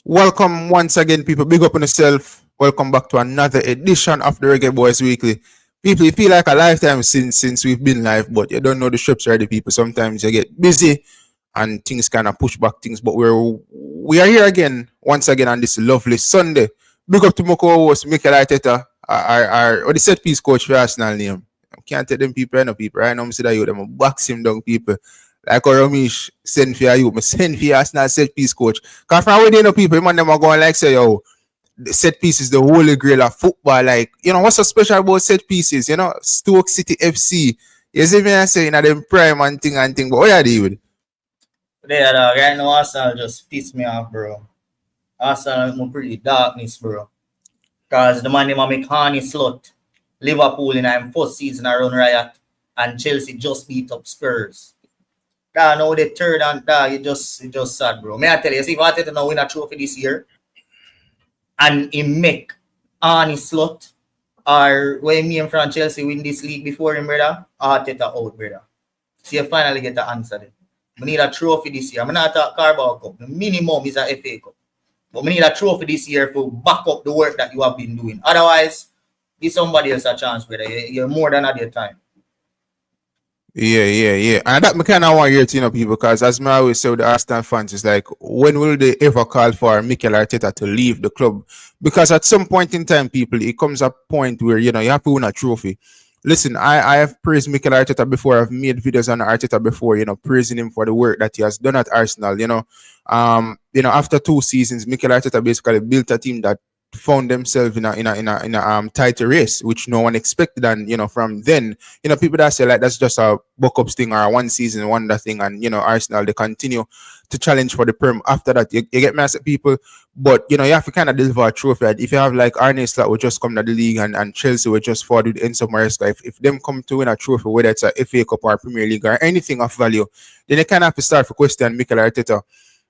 Welcome once again, people. Big up on yourself. Welcome back to another edition of the Reggae Boyz Weekly. People, it feel like a lifetime since we've been live, but you don't know the strips already, people. Sometimes you get busy and things kind of push back things, but we are here again, once again on this lovely Sunday. Big up to Moko host Michail Arteta, or the set piece coach for Arsenal name. I can't tell them people, I know people. Right now, I'm saying that you them box him down, people. Like Ramesh send for you, send for Arsenal set piece coach. Cause from where they know people, man, them are going like say, yo, the set piece is the holy grail of football. Like, what's so special about set pieces? Stoke City FC. You see me I say, them prime and thing, but what are they with? Yeah, dog. Right now, Arsenal just piss me off, bro. Arsenal pretty darkness, bro. Because the man name make honey slut. Liverpool in our first season around riot. And Chelsea just beat up Spurs. Now the third and it just sad, bro. May I tell you, see if Arteta now win a trophy this year and he make honey slut or when me and from Chelsea win this league before him, brother, Arteta out, brother. See you finally get the answer then. We need a trophy this year. I'm not talking Carabao Cup. The minimum is a FA Cup. But we need a trophy this year to back up the work that you have been doing. Otherwise, give somebody else a chance, brother. You're more than at your time. Yeah. And that me kind of want to hear it, people, because as I always say with the Arsenal fans, it's like, when will they ever call for Michail Arteta to leave the club? Because at some point in time, people, it comes a point where, you have to win a trophy. Listen, I have praised Michail Arteta before. I've made videos on Arteta before, praising him for the work that he has done at Arsenal. After 2 seasons, Michail Arteta basically built a team that found themselves in a title race, which no one expected. And from then, people that say like that's just a buck up thing or a 1 season wonder thing, and Arsenal, they continue to challenge for the Prem after that. You get me as people, but you have to kind of deliver a trophy. If you have like Arne Slot would just come to the league and Chelsea would just forward with Enzo Maresca, if them come to win a trophy, whether it's a FA Cup or a Premier League or anything of value, then they kind of have to start to question Michail Arteta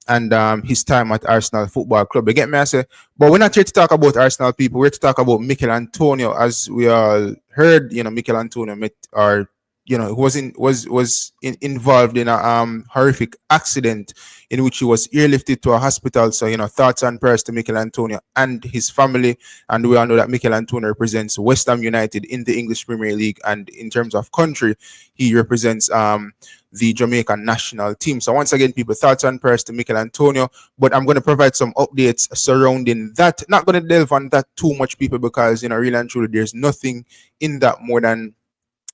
and his time at Arsenal Football Club. You get me I say? But we're not here to talk about Arsenal, people. We're here to talk about Michail Antonio. As we all heard, Michail Antonio was involved in a horrific accident in which he was airlifted to a hospital. So thoughts and prayers to Michail Antonio and his family. And we all know that Michail Antonio represents West Ham United in the English Premier League, and in terms of country, he represents the Jamaican national team. So once again, people, thoughts and prayers to Michail Antonio. But I'm going to provide some updates surrounding that. Not going to delve on that too much, people, because really and truly, there's nothing in that more than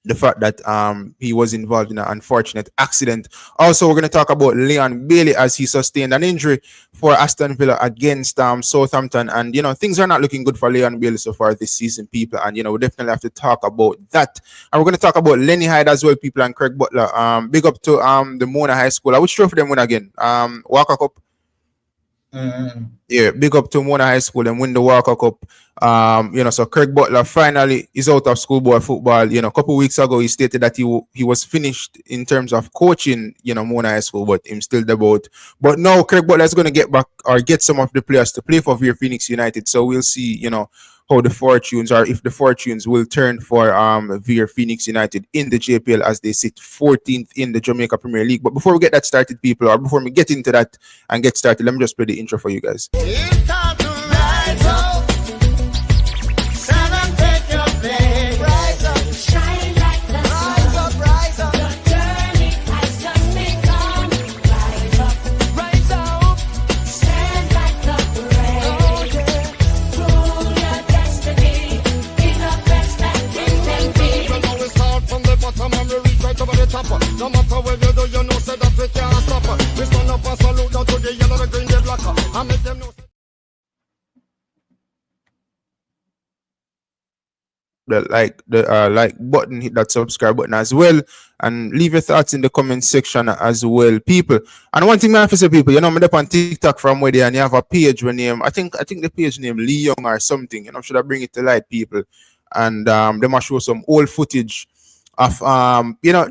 the fact that he was involved in an unfortunate accident. Also, we're going to talk about Leon Bailey as he sustained an injury for Aston Villa against Southampton. And, things are not looking good for Leon Bailey so far this season, people. And, we definitely have to talk about that. And we're going to talk about Lenny Hyde as well, people, and Craig Butler. Big up to the Mona High School. Which trophy them win again? Walker Cup. Yeah, big up to Mona High School and win the Walker Cup. So Craig Butler finally is out of schoolboy football. A couple weeks ago he stated that he was finished in terms of coaching, Mona High School, but him still debuted. But now Craig Butler is going to get back or get some of the players to play for Veer Phoenix United. So we'll see, how the fortunes, or if the fortunes will turn for Veer Phoenix United in the JPL as they sit 14th in the Jamaica Premier League. But before we get that started, people, or before we get into that and get started, let me just play the intro for you guys. It's time to rise up. Stand and take your place. Rise up. Shine like the sun. Rise up. The journey has just begun. Rise up. Rise up. Stand like the brave. Oh, yeah. Rule your destiny. Be the best that you can be. We always start from the bottom and we reach right over the top. No matter where you do, you know, say that we can't stop. We stand up and salute down to the yellow, the green, the black. I make them know. The like button, hit that subscribe button as well, and leave your thoughts in the comment section as well, people. And one thing I have to say, people, I'm up on TikTok from where they, and you have a page when name, I think the page name Lee Young or something, should I bring it to light, people? And they must show some old footage of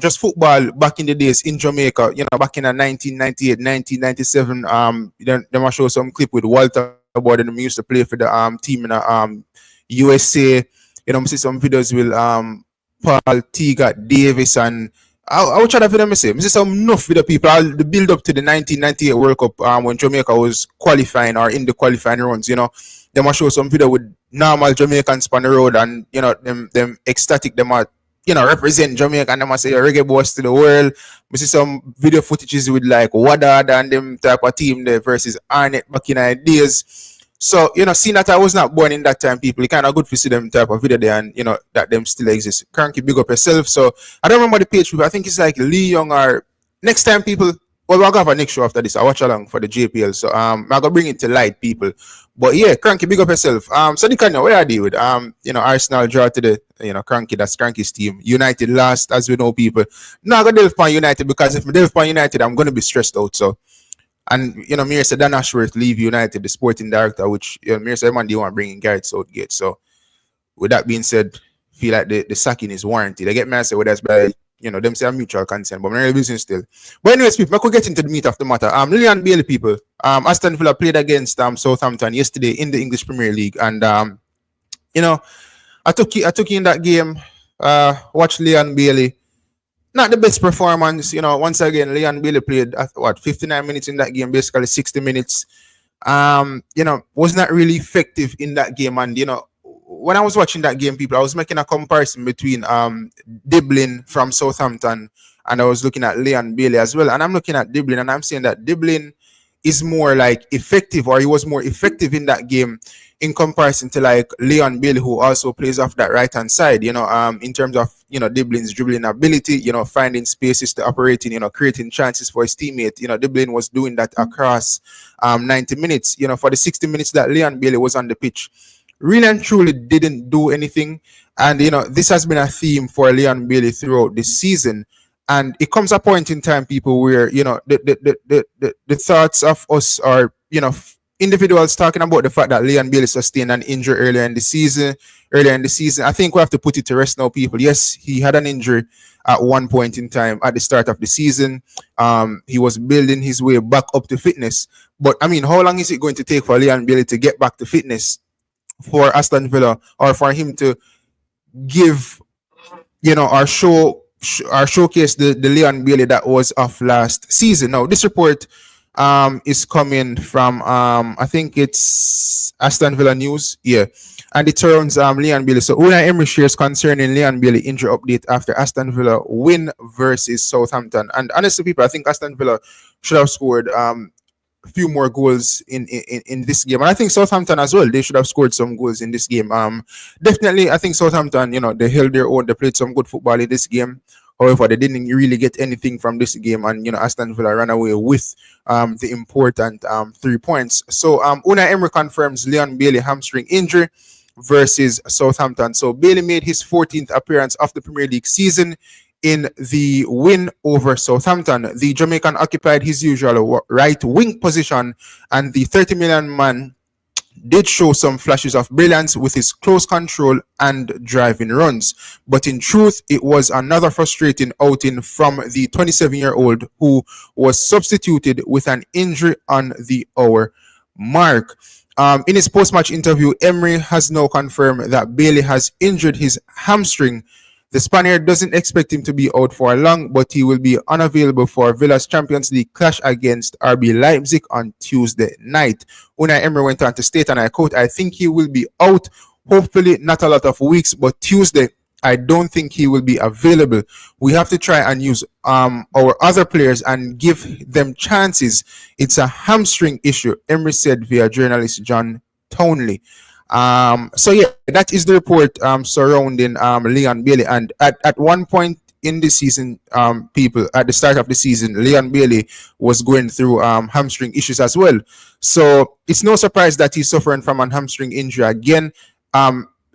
just football back in the days in Jamaica, back in 1998, 1997. They must show some clip with Walter Borden, who used to play for the team in USA. See some videos with Paul Tiga Davis and I would try to for them say. I see some enough with the people. The build up to the 1998 World Cup when Jamaica was qualifying or in the qualifying runs, they must show some video with normal Jamaicans on the road and them ecstatic, them are represent Jamaica and them must say Reggae Boyz to the world. We see some video footages with like Wada and them type of team there versus Arnett back in the days. So, seeing that I was not born in that time, people, it kind of good to see them type of video there and, that them still exist. Cranky, big up yourself. So, I don't remember the page, people. I think it's like Lee Young or next time, people. Well, we'll have a next show after this. I watch along for the JPL. So, I'm going to bring it to light, people. But yeah, Cranky, big up yourself. So, the where I deal with, Arsenal draw to the, Cranky, that's Cranky's team. United last, as we know, people. No, I'm going to delve upon United because if I delve upon United, I'm going to be stressed out. So, and Mir said Dan Ashworth leave United, the sporting director, which Mir said, man, they want to bring in Gareth Southgate. So with that being said, feel like the sacking is warranted. I get me, I say, well, that's by them say a mutual consent, but I'm really business still. But anyways, people, I could get into the meat of the matter. Leon Bailey, people, Aston Villa played against Southampton yesterday in the English Premier League, and I took you in that game. Watch Leon Bailey. Not the best performance, once again, Leon Bailey played 59 minutes in that game, basically 60 minutes. Was not really effective in that game. And when I was watching that game, people, I was making a comparison between Dublin from Southampton and I was looking at Leon Bailey as well. And I'm looking at Dublin and I'm saying that Dublin is more like effective, or he was more effective in that game in comparison to like Leon Bailey, who also plays off that right hand side, in terms of Dublin's dribbling ability, finding spaces to operate in, creating chances for his teammate. Dublin was doing that across 90 minutes. For the 60 minutes that Leon Bailey was on the pitch, really and truly didn't do anything. And this has been a theme for Leon Bailey throughout this season. And it comes a point in time, people, where the thoughts of us are individuals talking about the fact that Leon Bailey sustained an injury earlier in the season. I think we have to put it to rest now, people. Yes, he had an injury at one point in time at the start of the season. He was building his way back up to fitness. But I mean, how long is it going to take for Leon Bailey to get back to fitness for Aston Villa, or for him to give, our showcase the Leon Bailey that was of last season? Now, this report is coming from I think it's Aston Villa News, and it surrounds Leon Bailey. So Unai Emery shares concerning Leon Bailey injury update after Aston Villa win versus Southampton. And honestly, people, I think Aston Villa should have scored a few more goals in this game, and I think Southampton as well. They should have scored some goals in this game. Definitely, I think Southampton, they held their own. They played some good football in this game. However, they didn't really get anything from this game, and Aston Villa ran away with the important 3 points. So Unai Emery confirms Leon Bailey hamstring injury versus Southampton. So Bailey made his 14th appearance of the Premier League season in the win over Southampton. The Jamaican occupied his usual right wing position, and the 30 million man did show some flashes of brilliance with his close control and driving runs. But in truth, it was another frustrating outing from the 27-year-old who was substituted with an injury on the hour mark. In his post-match interview, Emery has now confirmed that Bailey has injured his hamstring. The Spaniard doesn't expect him to be out for long, but he will be unavailable for Villa's Champions League clash against RB Leipzig on Tuesday night. Unai Emery went on to state, and I quote, "I think he will be out, hopefully not a lot of weeks, but Tuesday, I don't think he will be available. We have to try and use our other players and give them chances. It's a hamstring issue," Emery said via journalist John Townley. So yeah, that is the report surrounding Leon Bailey. And at one point in the season, people, at the start of the season, Leon Bailey was going through hamstring issues as well. So it's no surprise that he's suffering from a hamstring injury again.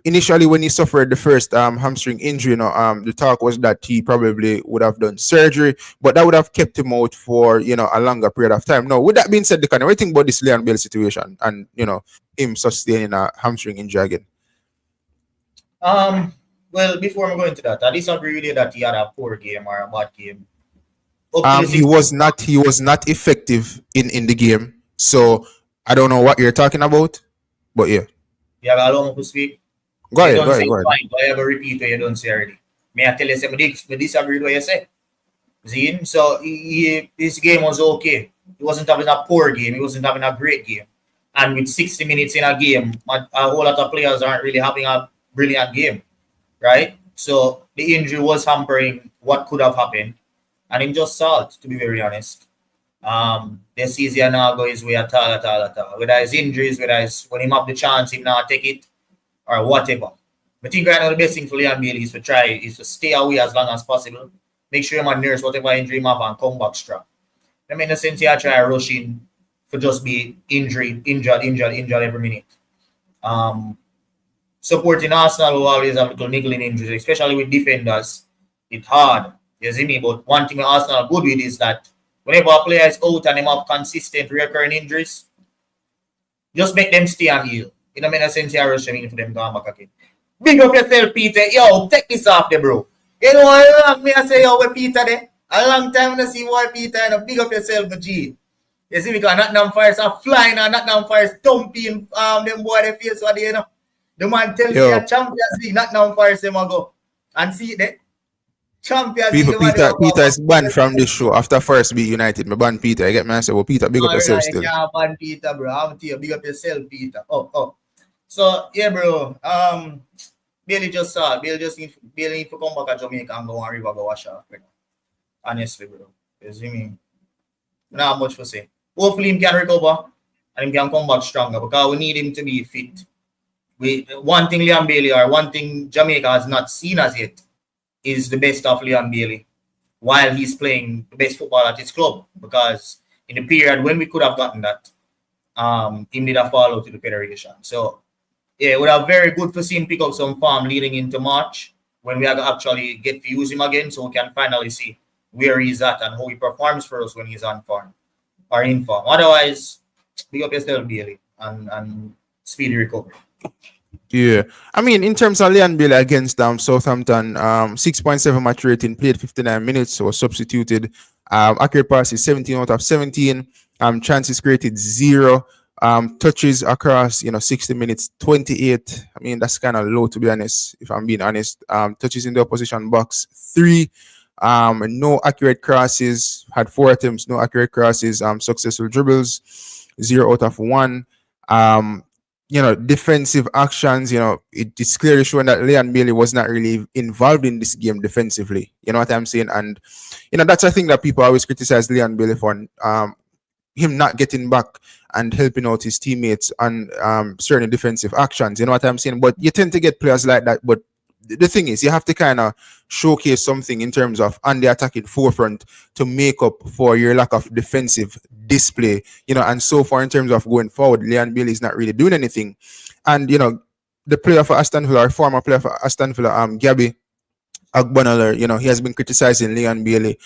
Initially, when he suffered the first hamstring injury, the talk was that he probably would have done surgery, but that would have kept him out for a longer period of time. Now, with that being said, what do you think about this Leon Bailey situation and him sustaining a hamstring injury again? Well, before I'm going to that, I disagree with you that he had a poor game or a bad game. He was not effective in the game. So I don't know what you're talking about, but yeah. You have a long to speak. Go ahead. Fine, but I have a repeat what you don't say already. May I tell you something? I disagree with what you say. See? So his game was okay. He wasn't having a poor game. He wasn't having a great game. And with 60 minutes in a game, a whole lot of players aren't really having a brilliant game, right? So the injury was hampering what could have happened. And him just saw it, to be very honest. This season now go his way at all. Whether it's injuries, whether it's when him have the chance, him not take it, or whatever. I think right now the best thing for Leon Bailey is to stay away as long as possible. Make sure him and nurse whatever injury him have and come back strong. I mean, in the sense you try rushing for just be injured every minute. Supporting Arsenal will always have little niggling injuries, especially with defenders. It's hard, you see me. But one thing Arsenal good with is that whenever a player is out and they have consistent recurring injuries, just make them stay and heal. You know, I mean, in the sense you rush them for them to come back again. Big up yourself, Peter. Yo, take this off there, bro. You know what I say, yo, where Peter there? A long time to see why Peter, and big up yourself, the G. You see, because Nottingham Forest are flying and Nottingham Forest dumping them boy they face what they, you know. The man tells you a Champions League, Nottingham Forest them go and see it there. Champions League. Peter is banned from this show after first beat United. Me ban Peter. I get me and say, well, Peter, big up yourself still. You can't ban Peter, bro. I'm to you, big up yourself, Peter. Oh. So yeah, bro. Bailey just need to come back to Jamaica and go on river go wash off. Honestly, bro. You see me? Not much for say. Hopefully he can recover and he can come back stronger because we need him to be fit. One thing Leon Bailey or one thing Jamaica has not seen as yet is the best of Leon Bailey while he's playing the best football at his club, because in the period when we could have gotten that, he did a follow to the federation. So yeah, it would have very good to see him pick up some form leading into March when we actually get to use him again, so we can finally see where he's at and how he performs for us when he's on form or in form. Otherwise, big up yourself, Bailey, and speedy recovery. Yeah, I mean, in terms of Leon Bailey against Southampton, 6.7 match rating, played 59 minutes, so was substituted. Accurate passes 17 out of 17. Chances created 0. Touches across 60 minutes, 28. I mean, that's kind of low, to be honest, if I'm being honest. Touches in the opposition box 3. No accurate crosses, had 4 attempts, no accurate crosses. Successful dribbles 0 out of 1. Defensive actions, it's clearly showing that Leon Bailey was not really involved in this game defensively. You know what I'm saying? And, that's a thing that people always criticize Leon Bailey for, him not getting back and helping out his teammates on certain defensive actions. You know what I'm saying? But you tend to get players like that. But the thing is, you have to kind of showcase something in terms of on the attacking forefront to make up for your lack of defensive display, and so far in terms of going forward, Leon Bailey is not really doing anything. And, the player for Aston Villa, or former player for Aston Villa, Gabby Agbonala, he has been criticizing Leon Bailey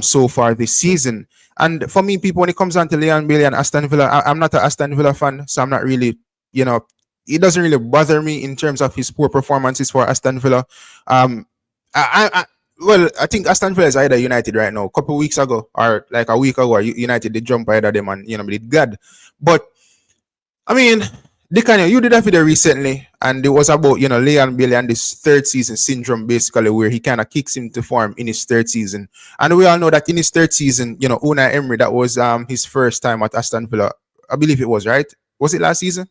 so far this season. And for me, people, when it comes down to Leon Bailey and Aston Villa, I'm not an Aston Villa fan, so I'm not really, it doesn't really bother me in terms of his poor performances for Aston Villa. I think Aston Villa is either United right now. A couple of weeks ago, or like a week ago, United did jump either them and we did good. But I mean, you did that video recently, and it was about Leon Bailey and this third season syndrome, basically, where he kind of kicks him to form in his third season. And we all know that in his third season, Unai Emery, that was his first time at Aston Villa. I believe it was, right? Was it last season?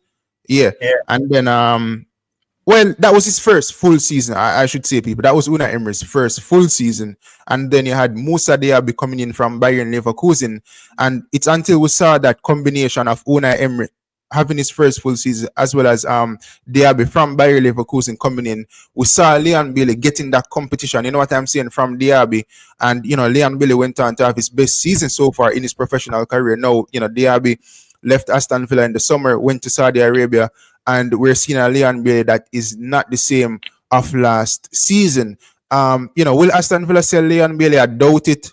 Yeah. And then that was his first full season, I should say, people. That was Unai Emery's first full season. And then you had Moussa Diaby coming in from Bayern Leverkusen. And it's until we saw that combination of Unai Emery having his first full season, as well as Diaby from Bayern Leverkusen coming in, we saw Leon Bailey getting that competition. You know what I'm saying? From Diaby. And, Leon Bailey went on to have his best season so far in his professional career. Now, Diaby left Aston Villa in the summer, went to Saudi Arabia, and we're seeing a Leon Bailey that is not the same of last season. Will Aston Villa sell Leon Bailey? I doubt it.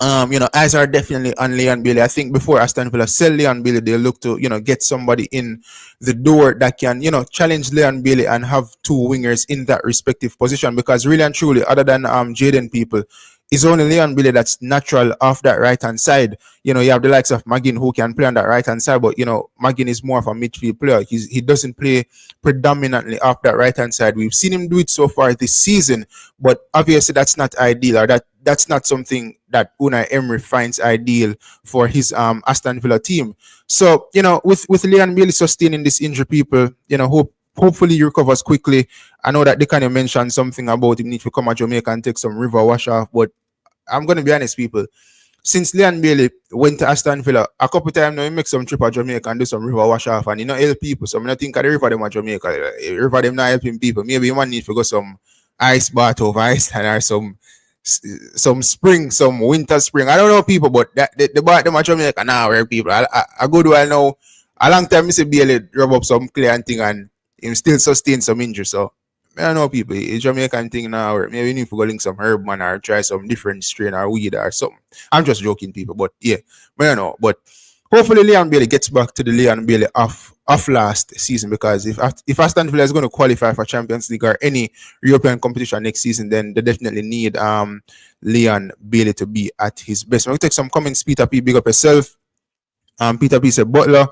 Eyes are definitely on Leon Bailey. I think before Aston Villa sell Leon Bailey, they look to, get somebody in the door that can, challenge Leon Bailey and have 2 wingers in that respective position. Because really and truly, other than Jaden people, it's only Leon Bailey that's natural off that right-hand side. You have the likes of Magin who can play on that right-hand side, but, Magin is more of a midfield player. He doesn't play predominantly off that right-hand side. We've seen him do it so far this season, but obviously that's not ideal, or that's not something that Unai Emery finds ideal for his Aston Villa team. So, with Leon Bailey sustaining this injury, people, hopefully he recovers quickly. I know that they kind of mentioned something about him need to come to Jamaica and take some river wash off, but I'm going to be honest, people. Since Leon Bailey went to Aston Villa, a couple times now he make some trip at Jamaica and do some river wash off and help people. So I don't think the river them at Jamaica. The river them not helping people. Maybe you might need to go some ice bath over Iceland or some spring, some winter spring. I don't know people, but the bath them at Jamaica now where people. I go to I know a long time Mr. Bailey rub up some clay and thing and him still sustain some injury. So I don't know people. It's Jamaican thing now, or maybe you need to go link some herb man or try some different strain or weed or something. I'm just joking, people, but yeah, I don't know. But hopefully Leon Bailey gets back to the Leon Bailey of last season, because if Aston Villa is going to qualify for Champions League or any European competition next season, then they definitely need Leon Bailey to be at his best. We'll take some comments. Peter P, big up yourself. Peter P said Butler,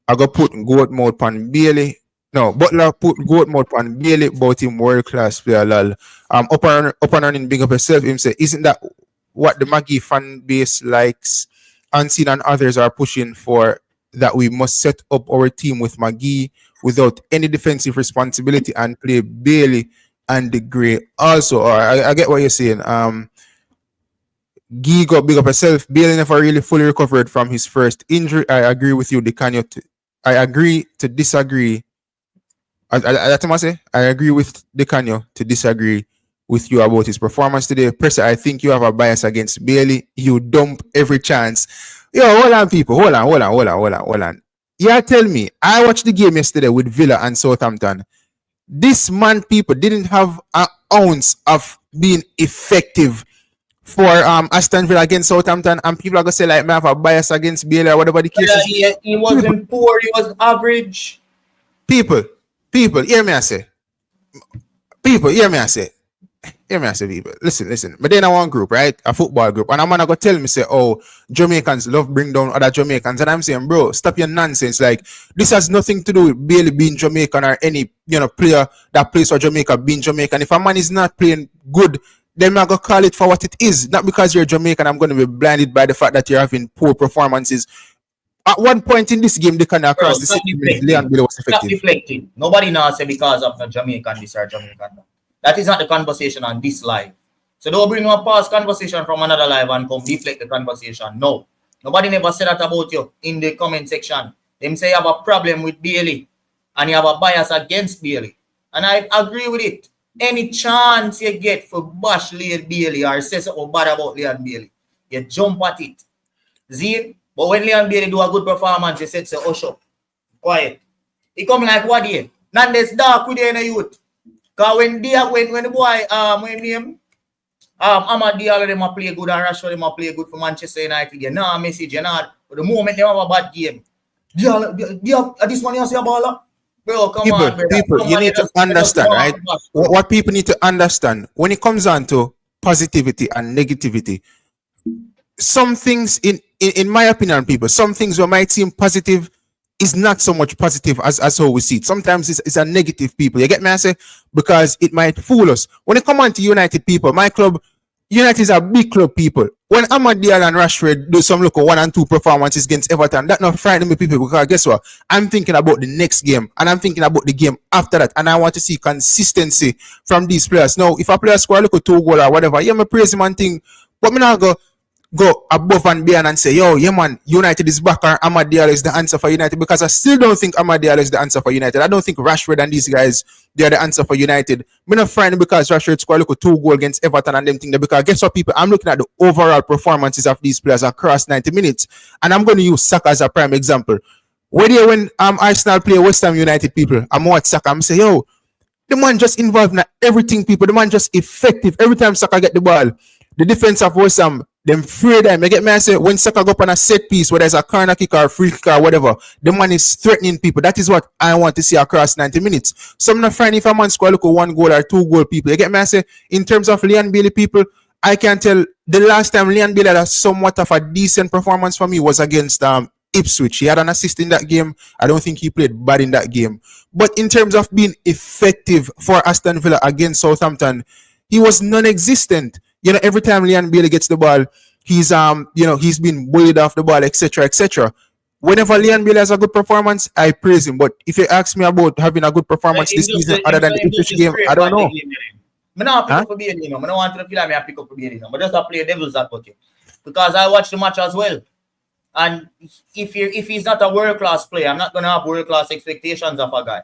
I got put goat mode on Bailey. No, Butler put goat mode on Bailey, but him world class player lol. Up and running, big up yourself. Him say, isn't that what the Maggie fan base likes? Unseen and others are pushing for, that we must set up our team with Maggie without any defensive responsibility and play Bailey and the Grey also. Or I get what you're saying. Gee got big up yourself. Bailey never really fully recovered from his first injury. I agree with you, I agree to disagree. That's what I say. I agree with Decanio to disagree with you about his performance today. Presser, I think you have a bias against Bailey. You dump every chance. Yo, hold on, people. Hold on. Yeah, tell me. I watched the game yesterday with Villa and Southampton. This man, people, didn't have an ounce of being effective for Aston Villa against Southampton, and people are gonna say like, "Man, I have a bias against Bailey," or whatever the case is. He wasn't poor. He was average. People, hear me I say. People, listen. But then I want group, right? A football group. And I'm gonna go tell me, say, oh, Jamaicans love bring down other Jamaicans. And I'm saying, bro, stop your nonsense. Like, this has nothing to do with Bailey being Jamaican or any, player that plays for Jamaica being Jamaican. If a man is not playing good, then I'm gonna call it for what it is. Not because you're Jamaican, I'm gonna be blinded by the fact that you're having poor performances. At one point in this game, they can across the city. Leon Bailey was effective. Stop deflecting. Nobody now say because of the Jamaican this or Jamaican that. That is not the conversation on this live. So don't bring a past conversation from another live and come deflect the conversation. No. Nobody never said that about you in the comment section. Them say you have a problem with Bailey and you have a bias against Bailey. And I agree with it. Any chance you get for bash Leon Bailey or say something bad about Leon Bailey, you jump at it. See? But when Leon Bailey do a good performance, you said, say, hush up. Quiet. He come like what day? Nandes dark with you in the youth. Because when the boy, when name, Ahmad Diallo, them play good and Rashford, them play good for Manchester United. You know, message, you know, but the moment they have a bad game, Diallo, this one you see a baller? Bro, come on, bro. People, you need to understand, right? What people need to understand, when it comes down to positivity and negativity, some things, in my opinion, people, some things that might seem positive is not so much positive as how we see it. Sometimes it's a negative, people. You get me? I say, because it might fool us. When it comes on to United, people, my club, United is a big club, people. When Ahmad Diallo and Rashford do some local 1 and 2 performances against Everton, that not frightening me, people, because guess what? I'm thinking about the next game, and I'm thinking about the game after that, and I want to see consistency from these players. Now, if a player score a local 2 goal or whatever, yeah, me praise him and thing, but me not go above and beyond and say, yo, yeah, man, United is back, or Ahmad Diallo is the answer for United, because I still don't think Ahmad Diallo is the answer for United. I don't think Rashford and these guys, they are the answer for United. I'm not frightened because Rashford scored a 2 goal against Everton and them thing there, because guess what, people, I'm looking at the overall performances of these players across 90 minutes, and I'm going to use Saka as a prime example. When Arsenal play West Ham United, people, I'm watch Saka, I'm say, yo, the man just involved in everything, people. The man just effective. Every time Saka get the ball, the defense of West Ham, them free them. You get me? I say, when Saka go up on a set piece, whether it's a corner kick or a free kick or whatever, the man is threatening people. That is what I want to see across 90 minutes. So I'm not finding if a man score 1 goal or 2 goal, people. You get me? I say, in terms of Leon Bailey, people, I can tell the last time Leon Bailey had somewhat of a decent performance for me was against Ipswich. He had an assist in that game. I don't think he played bad in that game. But in terms of being effective for Aston Villa against Southampton, he was non-existent. every time Leon Bailey gets the ball, he's he's been bullied off the ball, etc., etc. Whenever Leon Bailey has a good performance, I praise him. But if you ask me about having a good performance this season other than the Ipswich game, I don't know. I don't pick up for Bailey, I don't want to feel like I pick up for Bailey, but just to play devil's advocate. Because I watched the match as well. And if he's not a world-class player, I'm not going to have world-class expectations of a guy.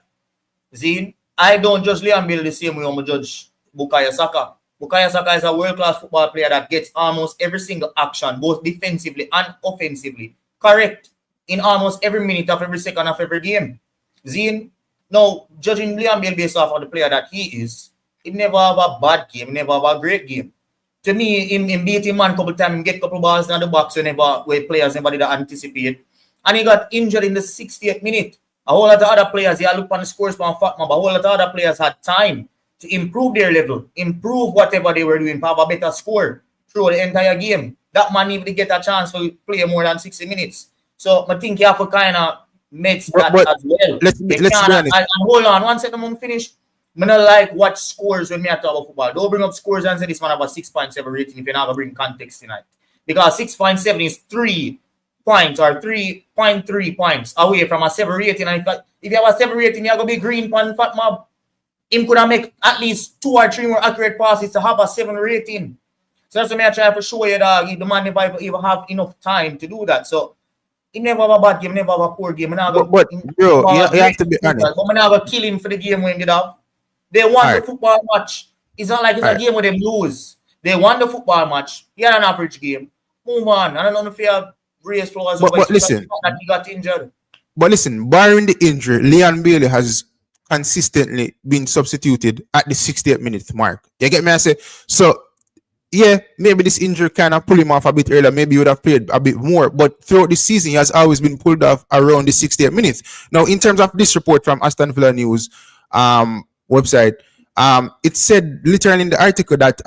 See, I don't judge Leon Bailey the same way I'm judge Bukayo Saka. Bukayo Saka is a world-class football player that gets almost every single action, both defensively and offensively, correct in almost every minute of every second of every game. Zine, now, judging Leon Bailey based off of the player that he is, he never have a bad game, never have a great game. To me, him beat him man a couple times, get a couple balls in the box where players never did anticipate. And he got injured in the 68th minute. A whole lot of other players, he had looked on the scores from Fatma, but a whole lot of other players had time to improve their level, improve whatever they were doing, have a better score through the entire game. That man needed to get a chance to play more than 60 minutes. So I think you have to kind of match that as well. Let's be honest. And hold on, one second, I'm finished. I don't like watch scores when we talk about football. Don't bring up scores and say this one about 6.7 rating if you're not going to bring context tonight. Because 6.7 is 3 points or 3.3 points away from a 7 rating. And if you have a 7 rating, you're going to be green pan fat mob. Him could have make at least 2 or 3 more accurate passes to have a 7 rating. So that's what I'm trying to show you that the man never even have enough time to do that. So he never have a bad game, never have a poor game. But bro, you have to be honest. But I'm not going to kill him for the game when he did up. They won the football match. It's not like it's a game where they lose. They won the football match. He had an average game. Move on. I don't know if you have race floors. But listen. That he got injured. But listen, barring the injury, Leon Bailey has consistently been substituted at the 68th minute mark. You get me? I say, so yeah, maybe this injury kind of pulled him off a bit earlier. Maybe he would have played a bit more. But throughout the season, he has always been pulled off around the 68th minute. Now, in terms of this report from Aston Villa News, website, it said literally in the article that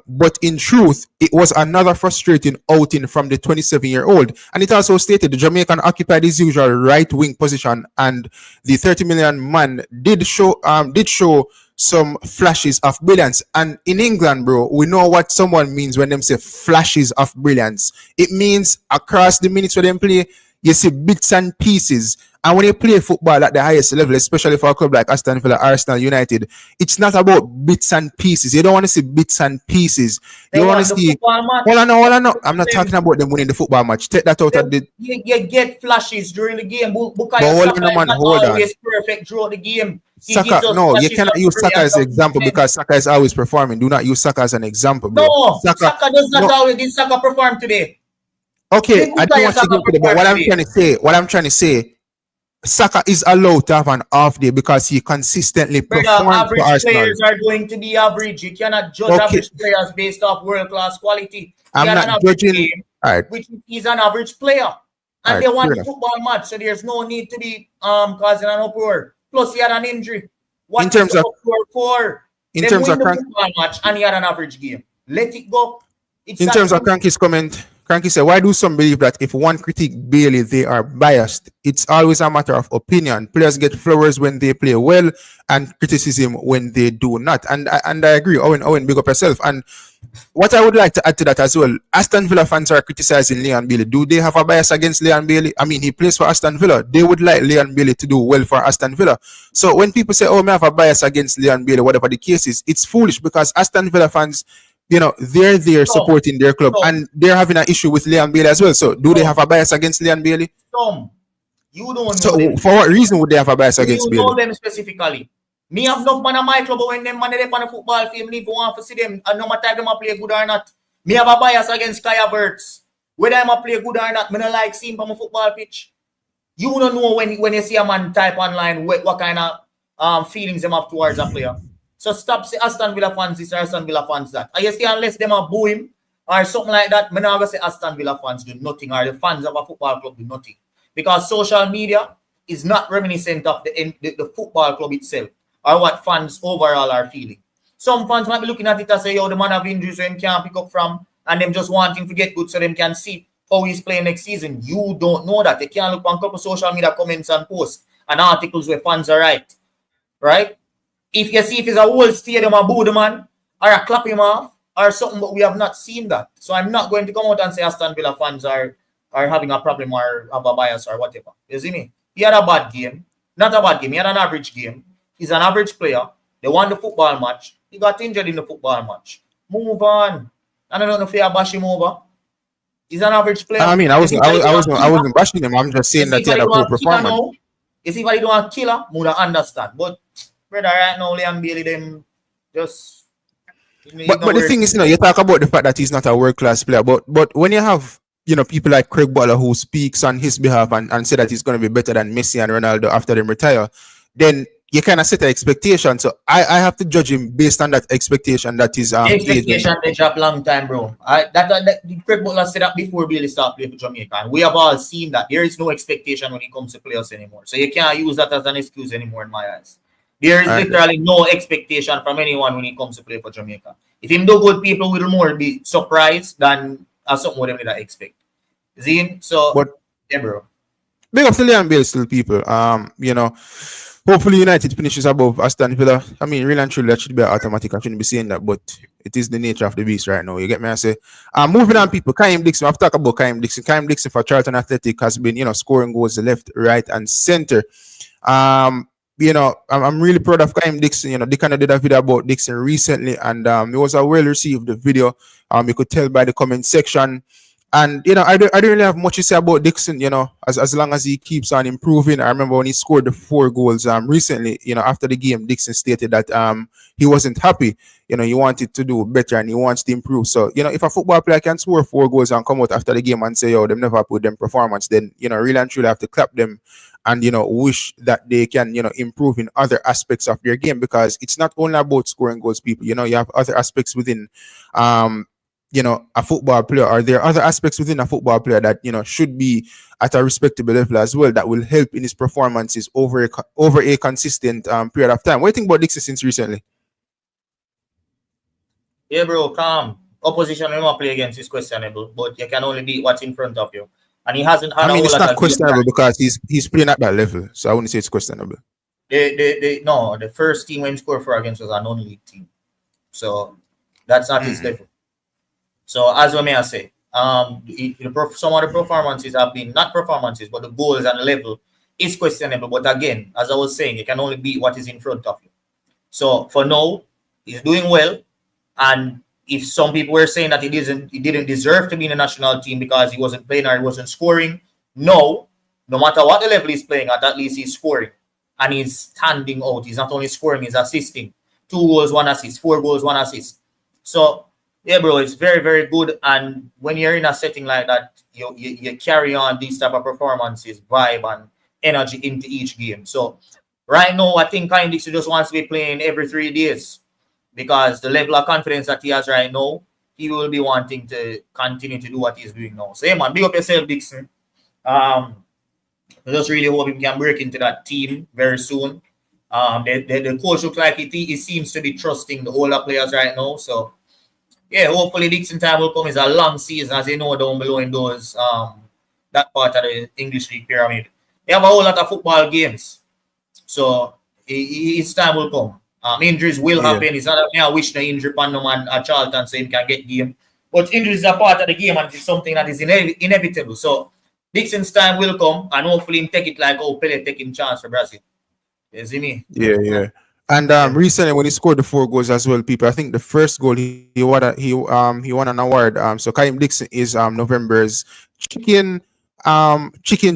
but in truth it was another frustrating outing from the 27-year-old, and it also stated the Jamaican occupied his usual right wing position, and the 30 million man did show some flashes of brilliance. And in England, bro, we know what someone means when them say flashes of brilliance. It means across the minutes where them play, you see bits and pieces. And when you play football at the highest level, especially for a club like Aston Villa, Arsenal, United, it's not about bits and pieces. You don't want to see bits and pieces. You want to see. Hold on. I'm not talking about them winning the football match. Take that out of the. You get flashes during the game. Hold on. Always perfect throughout the game. Saka, no, you cannot use Saka as an example because Saka is always performing. Do not use Saka as an example, bro. No, Saka does not always. Did Saka perform today? Okay, I don't want to go today, but what I'm trying to say, Saka is allowed to have an off day because he consistently performs for Arsenal. Average players are going to be average. You cannot judge average players based off world-class quality. I'm not judging. Which is an average player. And they won the football match, so there's no need to be causing an uproar. Plus, he had an injury. What in terms of football match, and he had an average game. Let it go. In terms of Cranky's comment, Cranky said, why do some believe that if one critique Bailey, they are biased? It's always a matter of opinion. Players get flowers when they play well and criticism when they do not. And I agree. Owen, big up yourself. And what I would like to add to that as well, Aston Villa fans are criticizing Leon Bailey. Do they have a bias against Leon Bailey? I mean, he plays for Aston Villa. They would like Leon Bailey to do well for Aston Villa. So when people say, I have a bias against Leon Bailey, whatever the case is, it's foolish because Aston Villa fans, they're there supporting their club and they're having an issue with Leon Bailey as well. So do they have a bias against Leon Bailey? You don't know. So them. For what reason would they have a bias against Bailey? You know them specifically. Me have enough man on my club, but when them man they on the football field, me want to see them and no matter if them play good or not. Me have a bias against Kai Havertz. Whether I'm play good or not, me don't like seeing him on a football pitch. You don't know when you see a man type online what kind of feelings them have towards a player. So stop say Aston Villa fans this or Aston Villa fans that. I see unless them are boo him or something like that, me not gonna say Aston Villa fans do nothing or the fans of a football club do nothing. Because social media is not reminiscent of the football club itself or what fans overall are feeling. Some fans might be looking at it and say, the man have injuries so him can't pick up from and them just wanting to get good so them can see how he's playing next season. You don't know that. They can't look on a couple social media comments and posts and articles where fans are right? If you see if it's a whole stadium a boo the man or a clap him off or something, but we have not seen that. So I'm not going to come out and say Aston Villa fans are having a problem or have a bias or whatever. You see me? He had a bad game. Not a bad game. He had an average game. He's an average player. They won the football match. He got injured in the football match. Move on. I don't know if you bash him over. He's an average player. I mean, I wasn't bashing him. I'm just saying that he had a poor performance. You see, if I don't killer, I would understand. But brother, right now, Liam Bailey, them just. But the thing is, you talk about the fact that he's not a world class player. But when you have people like Craig Butler who speaks on his behalf and say that he's going to be better than Messi and Ronaldo after them retire, then you kind of set an expectation. So I have to judge him based on that expectation that is expectation they drop long time, bro. That Craig Butler said that before Bailey started playing for Jamaica, and we have all seen that there is no expectation when it comes to players anymore. So you can't use that as an excuse anymore in my eyes. There is literally no expectation from anyone when it comes to play for Jamaica. If him do good, people will more be surprised than something what they expect. See? So, yeah, bro. Big up to Liam Bailey still, people. Hopefully United finishes above Aston Villa. I mean, really and truly, that should be automatic. I shouldn't be saying that, but it is the nature of the beast right now. You get me? I say, moving on, people. Kaheim Dixon. I've talked about Kaheim Dixon. Kaheim Dixon for Charlton Athletic has been, scoring goals left, right, and center. I'm really proud of Kaheim Dixon. They kind of did a video about Dixon recently, and it was a well-received video. You could tell by the comment section. And, I don't really have much to say about Dixon, as long as he keeps on improving. I remember when he scored the 4 goals recently, after the game, Dixon stated that he wasn't happy. He wanted to do better and he wants to improve. So, if a football player can score 4 goals and come out after the game and say, them never put them performance, then, really and truly have to clap them and, wish that they can, improve in other aspects of their game, because it's not only about scoring goals, people. You have other aspects within a football player, or there are other aspects within a football player that should be at a respectable level as well, that will help in his performances over a consistent period of time. What do you think about Dixon since recently? Yeah, bro, calm. Opposition will not play against is questionable, but you can only beat what's in front of you. And he hasn't had it's not questionable because he's playing at that level, so I wouldn't say it's questionable. The first team when he scored for against was a non-league team, so that's not his level. So as we may say, some of the performances have been not performances, but the goals and the level is questionable. But again, as I was saying, you can only beat what is in front of you. So for now, he's doing well. And if some people were saying that he didn't deserve to be in the national team because he wasn't playing or he wasn't scoring, no matter what the level he's playing at least he's scoring. And he's standing out. He's not only scoring, he's assisting. 2 goals, 1 assist, 4 goals, 1 assist. So yeah, bro, it's very, very good. And when you're in a setting like that, you carry on these type of performances, vibe, and energy into each game. So right now, I think Kaheim Dixon just wants to be playing every 3 days, because the level of confidence that he has right now, he will be wanting to continue to do what he's doing now. So, yeah, man, big up yourself, Dixon. I just really hope he can break into that team very soon. The coach looks like he seems to be trusting the older players right now. So, yeah, hopefully Dixon time will come. It's a long season, as you know, down below in those that part of the English League pyramid. They have a whole lot of football games, so his time will come. Injuries will happen. It's not that I wish the injury upon no man at Charlton so he can get game, but injuries are part of the game and it's something that is inevitable. So Dixon's time will come, and hopefully him take it like Pele taking chance for Brazil. You see me? Yeah. And recently when he scored the 4 goals as well, people, I think the first goal he won an award. So Kaheim Dixon is November's Chicken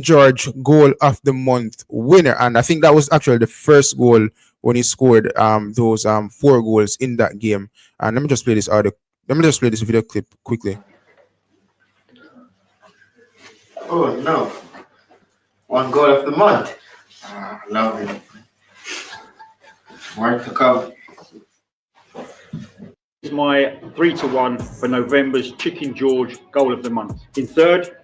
George Goal of the Month winner, and I think that was actually the first goal when he scored those 4 goals in that game. And let me just play this video clip quickly. Oh no! 1 goal of the month. Lovely. More to come. This is my 3-1 for November's Chicken George Goal of the Month. In third,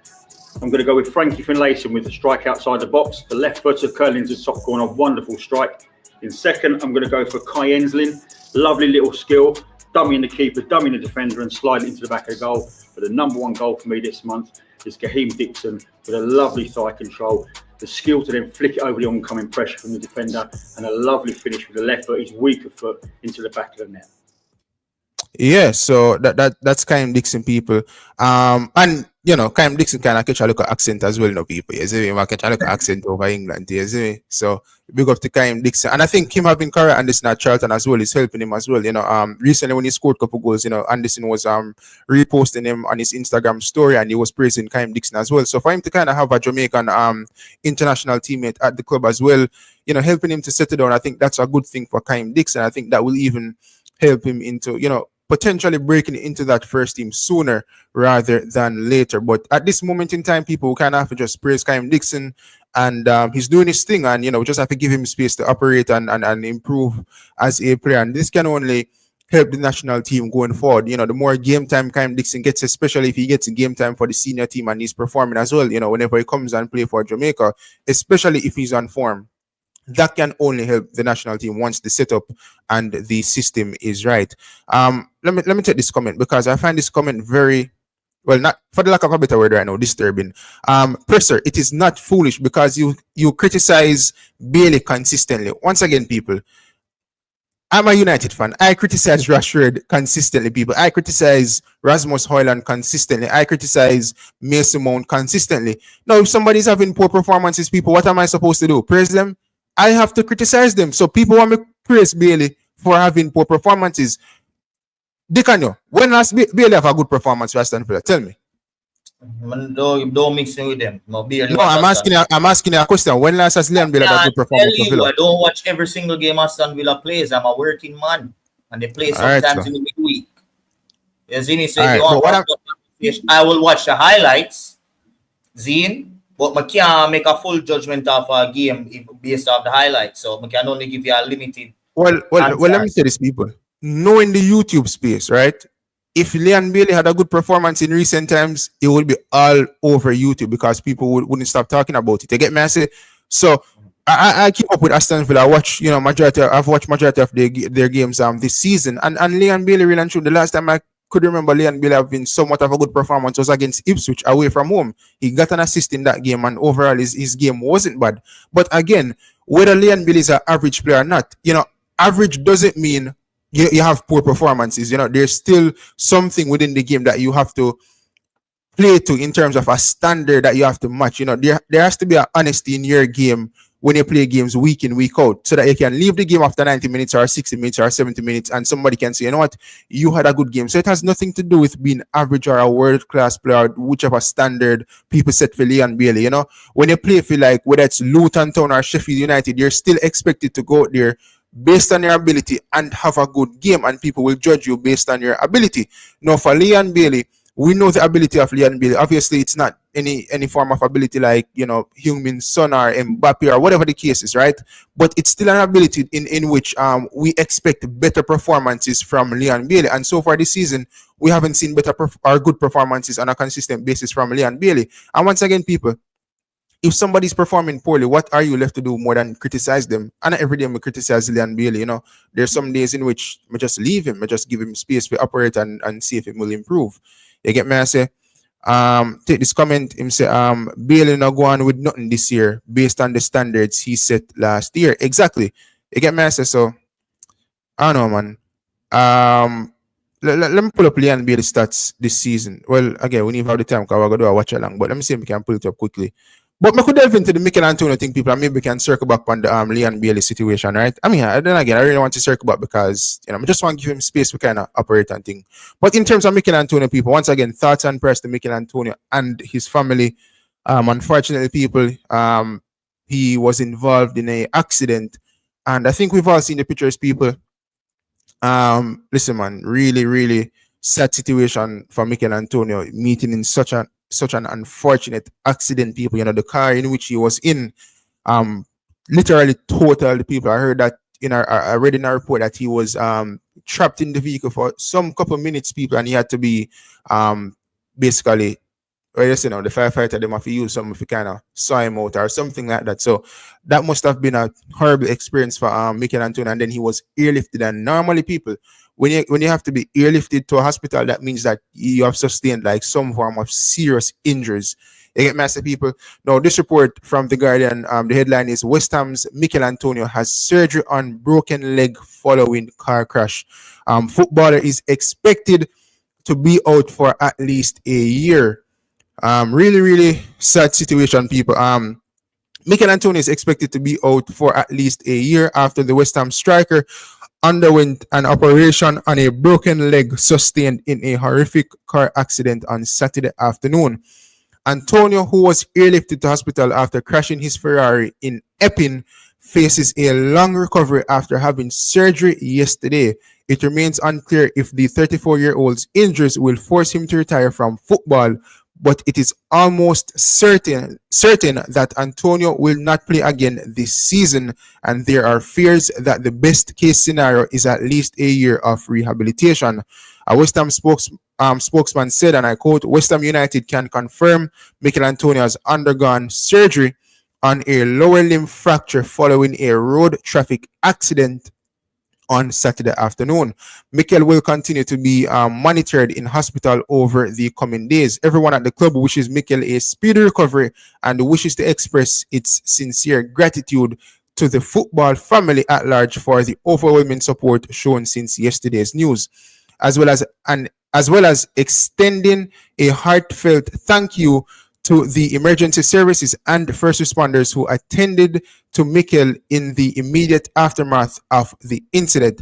I'm going to go with Frankie Finlayson with a strike outside the box. The left footer curling into the top corner, wonderful strike. In second, I'm going to go for Kai Enslin. Lovely little skill, dummying the keeper, dummying the defender and sliding into the back of the goal. But the number 1 goal for me this month is Kaheim Dixon with a lovely thigh control. The skill to then flick it over the oncoming pressure from the defender, and a lovely finish with the left foot, his weaker foot, into the back of the net. Yeah, so that's Kaheim Dixon, people. And Kaheim Dixon kind of catch a look at accent as well, people. You see me? I catch a look at accent over England, you see me? So big up to Kaheim Dixon. And I think him having Cara Anderson at Charlton as well is helping him as well. Recently when he scored a couple goals, Anderson was reposting him on his Instagram story and he was praising Kaheim Dixon as well. So for him to kind of have a Jamaican international teammate at the club as well, helping him to settle down, I think that's a good thing for Kaheim Dixon. I think that will even help him into, potentially breaking into that first team sooner rather than later. But at this moment in time, people kind of have to just praise Kaheim Dixon, and he's doing his thing, and we just have to give him space to operate and improve as a player. And this can only help the national team going forward. The more game time Kaheim Dixon gets, especially if he gets game time for the senior team and he's performing as well, whenever he comes and play for Jamaica, especially if he's on form, that can only help the national team once the setup and the system is right. Let me take this comment because I find this comment very, well, not for the lack of a better word right now, disturbing. Presser, it is not foolish because you criticize Bailey consistently. Once again, people, I'm a United fan. I criticize Rashford consistently, people. I criticize Rasmus Højlund consistently. I criticize Mason Mount consistently. Now, if somebody's having poor performances, people, what am I supposed to do? Praise them? I have to criticize them. So people want me to praise Bailey for having poor performances. Decanio, when last Bailey have a good performance for Aston Villa? Tell me. Don't mix me with them. No, I'm asking you a question. When last has Leon Bailey have a good performance for Villa? I don't watch every single game Aston Villa plays. I'm a working man, and they play sometimes in the midweek. You see me? So I will watch the highlights, Zine. But I can't make a full judgment of a game based off the highlights. So I can only give you a limited. Well, let me say this, people. Knowing the YouTube space, right? If Leon Bailey had a good performance in recent times, it would be all over YouTube because people wouldn't stop talking about it. You get me? I say, so I keep up with Aston Villa. I've watched majority of their games this season. And Leon Bailey really and true. The last time I could remember Leon Bailey having somewhat of a good performance was against Ipswich away from home. He got an assist in that game, and overall his game wasn't bad. But again, whether Leon Bailey is an average player or not, average doesn't mean you have poor performances. There's still something within the game that you have to play to in terms of a standard that you have to match. There has to be an honesty in your game when you play games week in, week out, so that you can leave the game after 90 minutes or 60 minutes or 70 minutes and somebody can say, you know what, you had a good game. So it has nothing to do with being average or a world-class player, whichever standard people set for Leon Bailey. When you play for whether it's Luton Town or Sheffield United, you're still expected to go out there based on your ability and have a good game, and people will judge you based on your ability. Now, for Leon Bailey, we know the ability of Leon Bailey. Obviously, it's not any form of ability like, Heung-min Son or Mbappe or whatever the case is, right? But it's still an ability in which we expect better performances from Leon Bailey. And so far this season, we haven't seen better or good performances on a consistent basis from Leon Bailey. And once again, people, if somebody's performing poorly, what are you left to do more than criticize them? And every day we criticize Leon Bailey. There's some days in which we just leave him, we just give him space to operate and see if it will improve. You get me? I say, take this comment. Him say, Bailey not go on with nothing this year based on the standards he set last year. Exactly. You get me? I say, so I don't know, man. Let me pull up Leon Bailey stats this season. Well, again, we need to have the time because we're going to do a watch along. But let me see if we can pull it up quickly. But I could delve into the Michail Antonio thing, people, and maybe we can circle back on the Leon Bailey situation, right? I mean, then again, I really want to circle back because, I just want to give him space to kind of operate and thing. But in terms of Michail Antonio, people, once again, thoughts and prayers to Michail Antonio and his family. Unfortunately, people, he was involved in an accident. And I think we've all seen the pictures, people. Listen, man, really, really sad situation for Michail Antonio, meeting in such an unfortunate accident, people. The car in which he was in literally totaled the people. I heard that I read in a report that he was trapped in the vehicle for some couple of minutes, people, and he had to be basically, the firefighter, they have to use something if you kind of saw him out or something like that. So that must have been a horrible experience for Michail Antonio. And then he was airlifted. And normally, people, when you have to be airlifted to a hospital, that means that you have sustained some form of serious injuries. You get massive people. Now, this report from The Guardian, the headline is West Ham's Michail Antonio has surgery on broken leg following car crash. Footballer is expected to be out for at least a year. Really, really sad situation, people. Michail Antonio is expected to be out for at least a year after the West Ham striker underwent an operation on a broken leg sustained in a horrific car accident on Saturday afternoon. Antonio, who was airlifted to hospital after crashing his Ferrari in Epping, faces a long recovery after having surgery yesterday. It remains unclear if the 34-year-old's injuries will force him to retire from football, but it is almost certain that Antonio will not play again this season, and there are fears that the best case scenario is at least a year of rehabilitation. A West Ham spokesman said, and I quote, West Ham United can confirm Michail Antonio has undergone surgery on a lower limb fracture following a road traffic accident on Saturday afternoon. Michail will continue to be monitored in hospital over the coming days. Everyone at the club wishes Michail a speedy recovery and wishes to express its sincere gratitude to the football family at large for the overwhelming support shown since yesterday's news, as well as extending a heartfelt thank you to the emergency services and first responders who attended to Michail in the immediate aftermath of the incident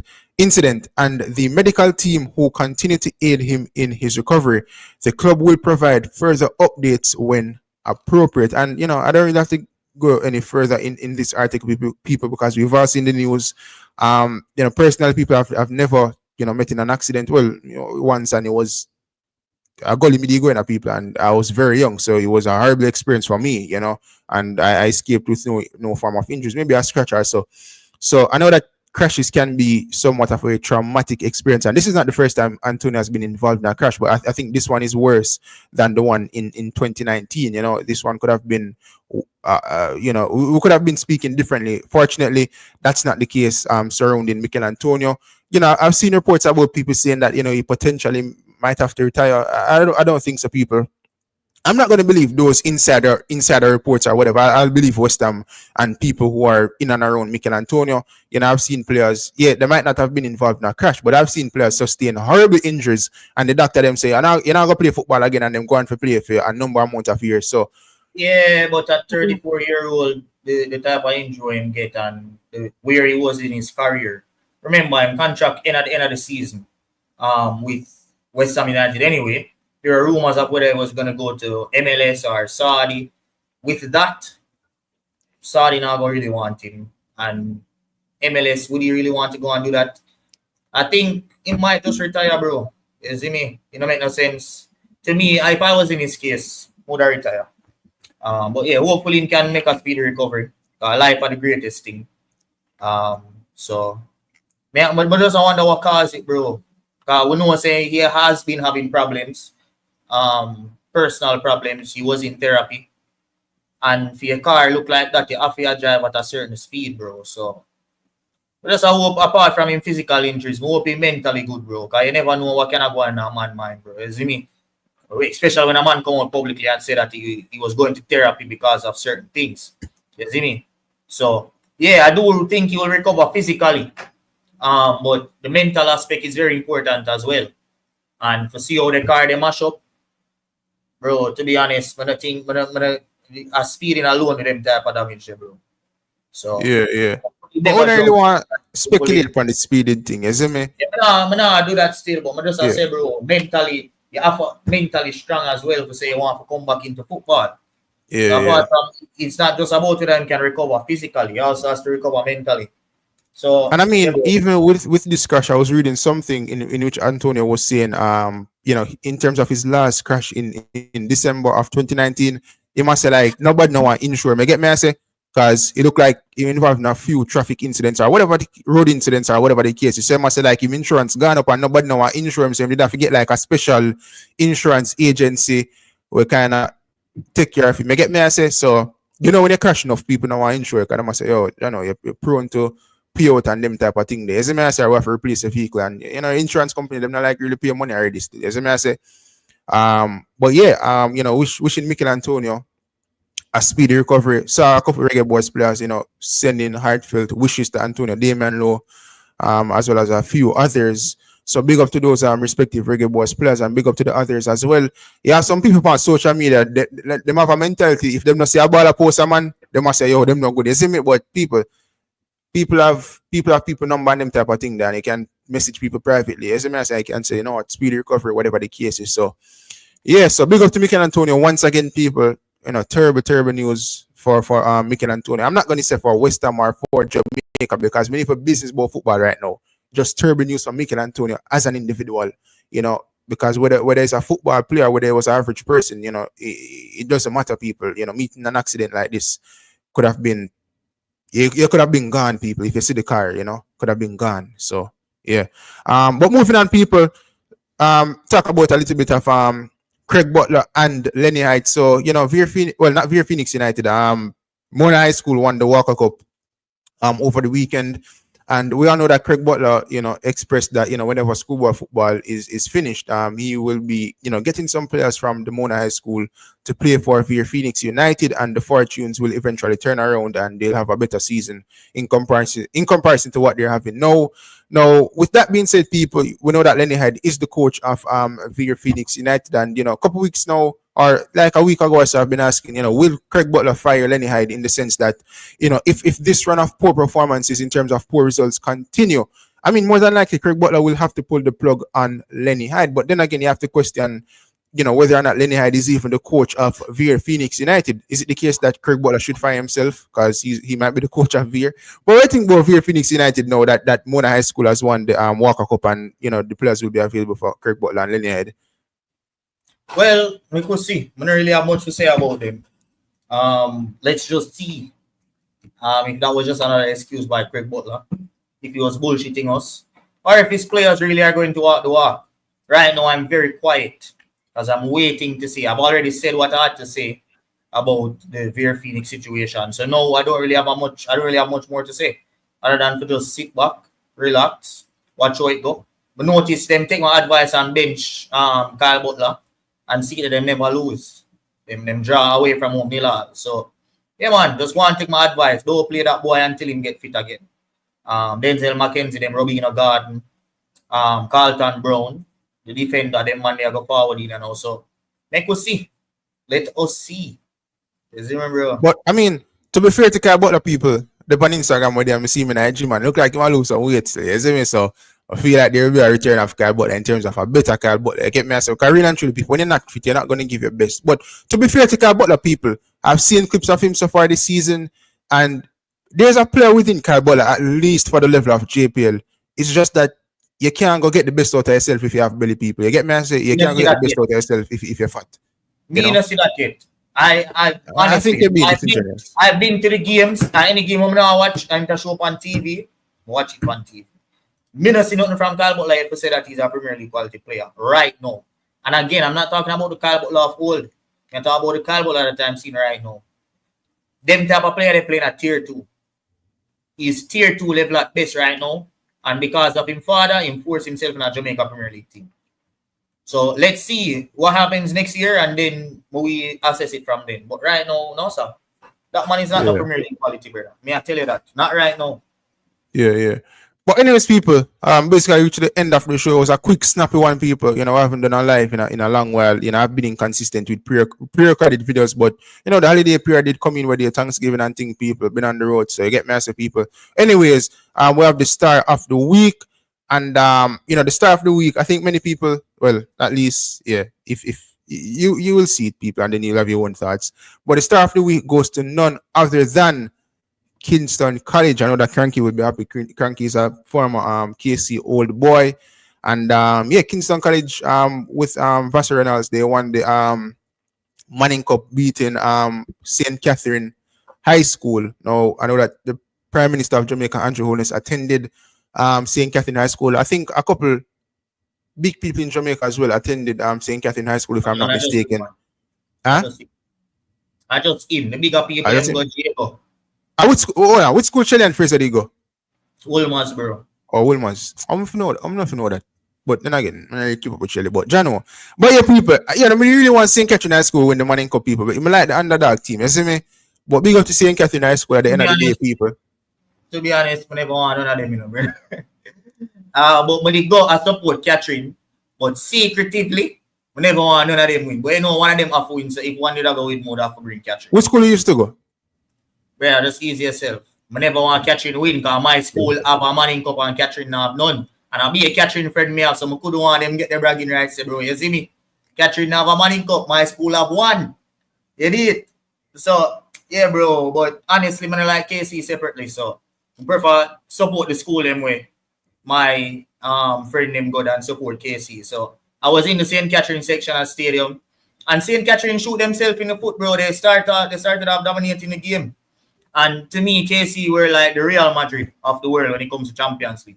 and the medical team who continue to aid him in his recovery. The club will provide further updates when appropriate. And, I don't really have to go any further in this article, people, because we've all seen the news. Personally, people have never, met in an accident. Well, once, and it was a gully me going at people, and I was very young, so it was a horrible experience for me, and I escaped with no form of injuries, maybe a scratch or so. So I know that crashes can be somewhat of a traumatic experience, and this is not the first time Antonio has been involved in a crash, but I think this one is worse than the one in 2019. This one could have been, we could have been speaking differently. Fortunately, that's not the case surrounding Michail Antonio. I've seen reports about people saying that, he potentially might have to retire. I don't think so, people. I'm not going to believe those insider reports or whatever. I'll believe West Ham and people who are in and around Michail Antonio. I've seen players, they might not have been involved in a crash, but I've seen players sustain horrible injuries, and the doctor them say, you're not going to play football again, and them going to play for a number amount of years. So, yeah, but at 34-year-old, the type of injury him get and where he was in his career. Remember, him contract at the end of the season with West Ham United anyway. There are rumors of whether he was going to go to MLS or Saudi. With that, Saudi now going really want him. And MLS, would he really want to go and do that? I think he might just retire, bro. You see me? It don't make no sense. To me, if I was in his case, would I retire? But yeah, hopefully he can make a speedy recovery. Life are the greatest thing. But just I wonder what caused it, bro. We know say he has been having problems, personal problems. He was in therapy, and for your car look like that, you have to drive at a certain speed, bro. So, just I hope, apart from him physical injuries, we hope he mentally good, bro. Cause you never know what can go on in a man's mind, bro. You see me? Especially when a man come out publicly and say that he was going to therapy because of certain things. You see me? So yeah, I do think he will recover physically. But the mental aspect is very important as well. And to see how the car they mash up, bro, to be honest, when I think a speeding alone with them type of damage, bro. So yeah. But I don't really want to speculate upon the speeding thing, isn't me? Yeah, I do that still, but I just say, bro, mentally, you have to mentally strong as well to say you want to come back into football. It's not just about whether you can recover physically, you also has to recover mentally. So, and I mean, even with this crash, I was reading something in which Antonio was saying, in terms of his last crash in December of 2019, he must say like nobody know what insure me. Get me? I say because it looked like he involved in a few traffic incidents or whatever the road incidents or whatever the case. He said must say like if insurance gone up and nobody know what insure him, so he did have to get like a special insurance agency will kind of take care of him. Get me? I say so. When you crash enough people know what insure, because I must say, you're prone to pay out and them type of thing there. As I say, I have to replace a vehicle, and insurance company them not like really pay money already still. As I say, But yeah, wishing Michail Antonio a speedy recovery. Saw a couple of Reggae Boyz players, sending heartfelt wishes to Antonio, Damian Lowe, as well as a few others. So big up to those respective Reggae Boyz players, and big up to the others as well. Yeah, some people on social media, they have a mentality. If them not see a baller post a man, they must say, yo, them not good. You see me? But people have people number and them type of thing, then you can message people privately. As I say, I can say, what, speedy recovery, whatever the case is. So yeah, so big up to Michail Antonio once again, people. Terrible news for Michail Antonio. I'm not going to say for West Ham or for Jamaica, because many for business about football right now. Just terrible news for Michail Antonio as an individual. Because whether it's a football player, whether it was an average person, it doesn't matter. People, meeting an accident like this could have been. You could have been gone, people. If you see the car, could have been gone. So yeah. But moving on, people. Talk about a little bit of Craig Butler and Lenny Hyde. So, not Veer Phoenix United. Mona High School won the Walker Cup over the weekend. And we all know that Craig Butler, expressed that, whenever schoolboy football is finished, he will be, getting some players from the Mona High School to play for Veer Phoenix United, and the fortunes will eventually turn around and they'll have a better season in comparison to what they're having now. Now, with that being said, people, we know that Lenny Hyde is the coach of Veer Phoenix United, and a couple weeks now, or like a week ago, so I've been asking, will Craig Butler fire Lenny Hyde, in the sense that, if this run of poor performances in terms of poor results continue, I mean, more than likely Craig Butler will have to pull the plug on Lenny Hyde. But then again, you have to question, whether or not Lenny Hyde is even the coach of Veer Phoenix United. Is it the case that Craig Butler should fire himself because he might be the coach of Veer? But I think about Veer Phoenix United now that Mona High School has won the Walker Cup, and the players will be available for Craig Butler and Lenny Hyde. Well, we could see. I don't really have much to say about them. Let's just see if that was just another excuse by Craig Butler, if he was bullshitting us, or if his players really are going to walk the walk. Right now, I'm very quiet because I'm waiting to see. I've already said what I had to say about the Veer Phoenix situation. So no, I don't really have much more to say other than to just sit back, relax, watch how it go. But notice them take my advice and bench Kyle Butler and see that they never lose. Them draw away from home nil. So yeah, man, just go and take my advice. Don't play that boy until him get fit again. Denzel McKenzie, them Robina Garden, Carlton Brown, the defender, them man, they go forward in and also. Let us see. Let us see. Remember? But I mean, to be fair to Kyle Butler, people, the on Instagram where they see me in the gym, man, look like he might lose some weight. You see me? So I feel like there will be a return of Kyle Butler in terms of a better Kyle Butler. You get me? So, because really and truly, people, when you're not fit, you're not going to give your best. But to be fair to Kyle Butler, people, I've seen clips of him so far this season, and there's a player within Kyle Butler, at least for the level of JPL. It's just that you can't go get the best out of yourself if you have belly, people. You get me? I say you can't get the best out of yourself if you're fat. Me not see that yet. I think I've been to the games. Any game I'm gonna watch, I'm gonna show up on TV. Watch it on TV. Me not see nothing from Kyle Butler yet to say that he's a Premier League quality player right now. And again, I'm not talking about the Kyle Butler of old. I'm talking about the Kyle Butler that I'm seeing right now. Them type of player they playing at tier 2. He's tier 2 level at best right now. And because of him father, he forced himself in a Jamaica Premier League team. So let's see what happens next year, and then we assess it from then. But right now, no, sir. That man is not the Premier League quality, brother. May I tell you that? Not right now. Yeah. But anyways, people, basically reached the end of the show. It was a quick, snappy one, people. I haven't done a live in a long while. I've been inconsistent with pre-recorded videos, but the holiday period did come in with the Thanksgiving and thing, people. Been on the road, so you get massive people. Anyways, we have the star of the week. And the star of the week, I think many people, well, at least, yeah, if you will see it, people, and then you'll have your own thoughts. But the star of the week goes to none other than Kingston College. I know that Cranky would be happy. Cranky is a former KC old boy. And Kingston College with Vassar Reynolds, they won the Manning Cup, beating St. Catherine High School. Now, I know that the Prime Minister of Jamaica, Andrew Holness, attended St. Catherine High School. I think a couple big people in Jamaica as well attended St. Catherine High School, if I'm not mistaken. I just in the bigger people go. Which school Shelly and Fraser did go? Woolmans, bro. Oh, Woolmans. I'm not know that. But then again, I keep up with Shelly. But Jano, but yeah, people, you know, I really want St. Catherine High School win the Manning Cup, people. But I like the underdog team, you see me? But big up to St. Catherine High School at the end of the day, people. To be honest, I never want none of them, you know, bro. But when they go, I support Catherine, but secretively, I never want none of them win. But you know, one of them have to win, so if one did go with more, I have to bring Catherine. Which school you used to go? Yeah, just easy yourself. I never want Catherine win because my school have a Manning Cup and Catherine have none. And I'll be a Catherine friend me also. I couldn't want them get their bragging rights, bro. You see me? Catherine have a Manning Cup. My school have one. You did. So, yeah, bro. But honestly, I like KC separately. So, I prefer support the school them way. My friend them go and support KC. So, I was in the St. Catherine section at stadium. And St. Catherine shoot themselves in the foot, bro. They started off dominating the game. And to me, KC were like the Real Madrid of the world when it comes to Champions League.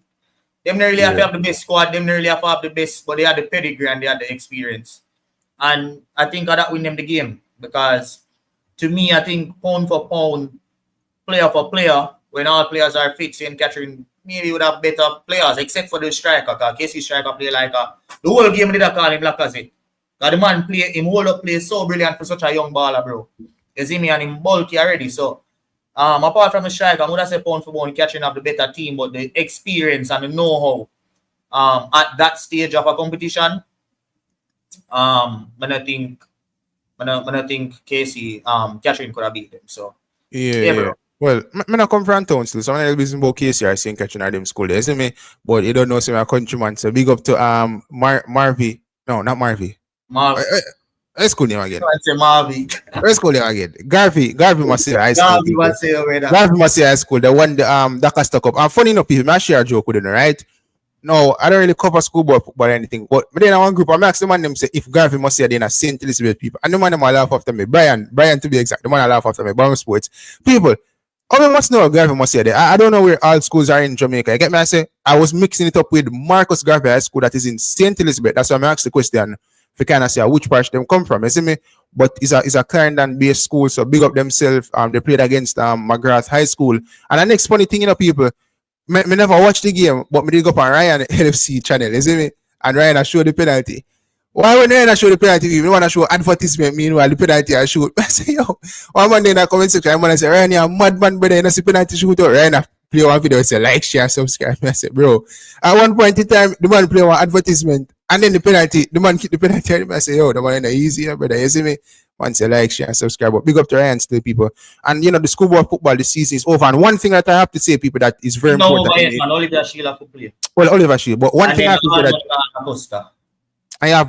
Them not really have to have the best squad. Them not really have to have the best, but they had the pedigree and they had the experience. And I think that win them the game because to me, I think pound for pound, player for player, when all players are fit, St. Catherine maybe would have better players except for the striker. Because KC striker play like the whole game they call him Lacazette. Because the man him hold up play so brilliant for such a young baller, bro. You see me and him bulky already. So apart from the striker, I would have said pound for pound, Catherine have the better team, but the experience and the know-how at that stage of a competition, I think KC, Catherine could have beat them. So yeah. Bro. Well, I not come from town still. So I'm not business about KC or St. Catherine at them school. There, see me? But you don't know, see my countryman. So big up to Marvy. No, not Marvy. Let's call him again. Let's call him again. Garvey Masia High School. Garvey Masia High School. The one that stuck up. And funny enough, people, I share a joke with them, right? No, I don't really cover schoolboy football or anything. But then I one group, I ask the man them say if Garvey Masia then a St. Elizabeth people. And the man them I laugh after me. Brian to be exact. The man I laugh after me. Bomb Sports. People, I must know Garvey Masia there. I don't know where all schools are in Jamaica. You get me? I say I was mixing it up with Marcus Garvey High School that is in St. Elizabeth. That's why I asked the question. If you kind of say which part them come from, you see me? But it's a Clarendon-based school, so big up themselves. They played against McGrath High School. And the next funny thing, you know, people, me never watched the game, but me did go up on Ryan NFC channel, you see me? And Ryan I showed the penalty. Why when Ryan I show the penalty, you want to show advertisement, meanwhile the penalty I shoot. I say, yo, one man in the comment section, I'm going to say, Ryan, you're a madman, brother, you know, see penalty shoot out. Ryan play one video, say, like, share, subscribe. I say, bro, at one point in time, the man play one advertisement. And then the penalty, the man kick the penalty. I say, yo, the man is easy, brother. You see me? Once you like, share, and subscribe. But big up to Ryan still, people. And you know, the schoolboy football, the season is over. And one thing that I have to say, people, that is very important. No, Oliver Sheila to play. Well, Oliver Sheila. But one thing I have to say that I have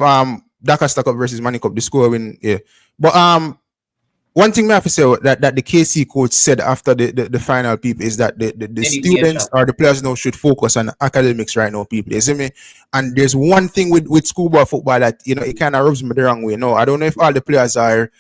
Dakar Stock Up versus Manning Cup, the score win, yeah. But one thing I have to say that the KC coach said after the final, people, is that the students or the players now should focus on academics right now, people. You see me? And there's one thing with schoolboy football that, you know, it kind of rubs me the wrong way. No, I don't know if all the players are,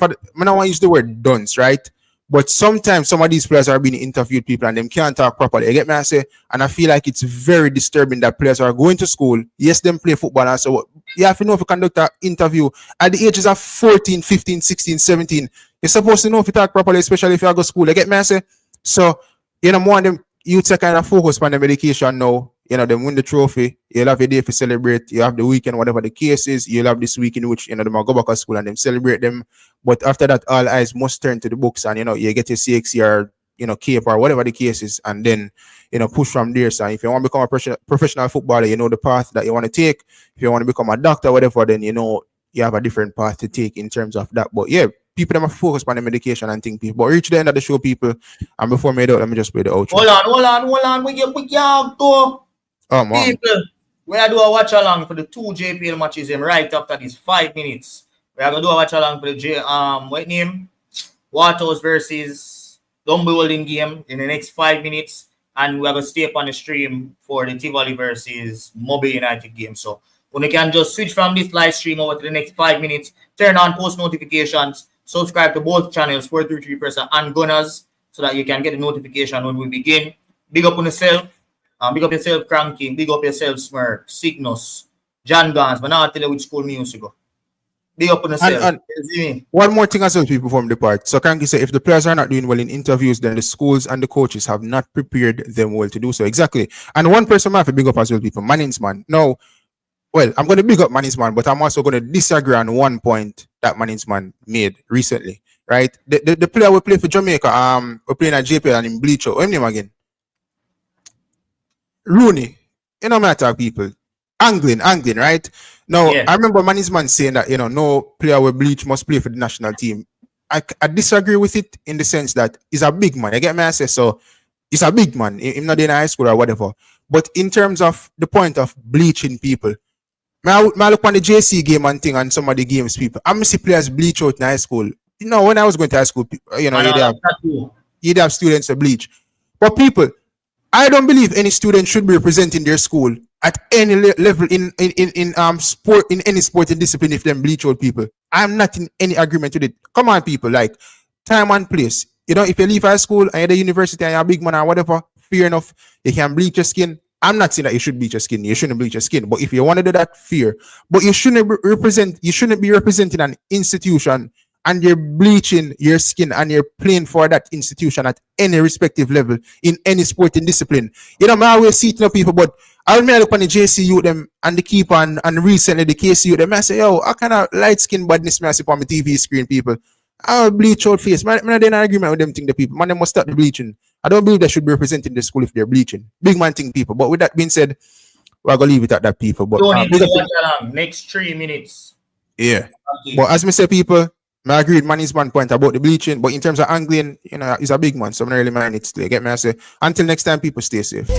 I don't want to use the word dunce, right? But sometimes some of these players are being interviewed, people, and them can't talk properly. You get me? I say, and I feel like it's very disturbing that players are going to school. Yes, them play football. And so you have to know if you conduct an interview at the ages of 14, 15, 16, 17. You're supposed to know if you talk properly, especially if you go to school. You get me? I say, so, you know, more of them youths are kind of focused on the medication now. You know, them win the trophy. You'll have a day to celebrate. You have the weekend, whatever the case is. You'll have this week in which, you know, them go back to school and them celebrate them. But after that, all eyes must turn to the books and, you know, you get your CXC or, you know, cape or whatever the case is. And then, you know, push from there. So if you want to become a professional footballer, you know the path that you want to take. If you want to become a doctor, whatever, then, you know, you have a different path to take in terms of that. But yeah, people that are focused on the medication and things, people. But reach the end of the show, people. And before I made out, let me just play the outro. Hold on. We can't go. People, we are doing a watch along for the 2 JPL matches right after these 5 minutes. We are gonna do a watch along for the what name? Waterhouse versus Dumbleholding game in the next 5 minutes, and we are gonna stay up on the stream for the Tivoli versus Mobile United game. So when you can just switch from this live stream over to the next 5 minutes, turn on post notifications, subscribe to both channels, 433% and Gunners, so that you can get the notification when we begin. Big up on yourself. Big up yourself, Cranky. Big up yourself, Smirk, Cygnus, John Gans. But now I'll tell you which school me used to go. Big up on yourself. And You see me? one more thing as well, people from the part. So Kanki said, if the players are not doing well in interviews, then the schools and the coaches have not prepared them well to do so. Exactly. And one person I have to big up as well, people, Manningsman. Now, well, I'm going to big up Manningsman, but I'm also going to disagree on one point that Manningsman made recently, right? The player we play for Jamaica, we're playing at JPL and in Bleacher. What's his name again? Rooney. You know, matter people. Angling, right? Now, Yeah. I remember Manningsman saying that, you know, no player with bleach must play for the national team. I disagree with it in the sense that he's a big man. You get me? I say, so he's a big man. He's not in high school or whatever. But in terms of the point of bleaching people, I look on the JC game and thing and some of the games, people. I'm see players bleach out in high school. You know, when I was going to high school, you know, you'd have students to bleach. But people, I don't believe any student should be representing their school at any level in sport, in any sporting discipline if them bleach out people. I'm not in any agreement with it. Come on, people, like time and place. You know, if you leave high school and you're at the university and you're a big man or whatever, fair enough, you can bleach your skin. I'm not saying that you should bleach your skin. You shouldn't bleach your skin. But if you want to do that, fair. But you shouldn't be representing an institution and you're bleaching your skin and you're playing for that institution at any respective level in any sporting discipline. You know, I always see it to people, but I remember look on the JCU them and the keeper and recently the KCU them. I say, yo, how kind of light skin badness me I see on my TV screen, people? I'll bleach out face. Man, I didn't agree with them thing, the people. Man, they must start the bleaching. I don't believe they should be representing the school if they're bleaching. Big man thing, people. But with that being said, we're going to leave it at that, people. But next 3 minutes. Yeah. But as me say, people, I agree with Manny's man point about the bleaching. But in terms of angling, you know, he's a big man. So I'm not really mind it still. Get me? I say, until next time, people, stay safe.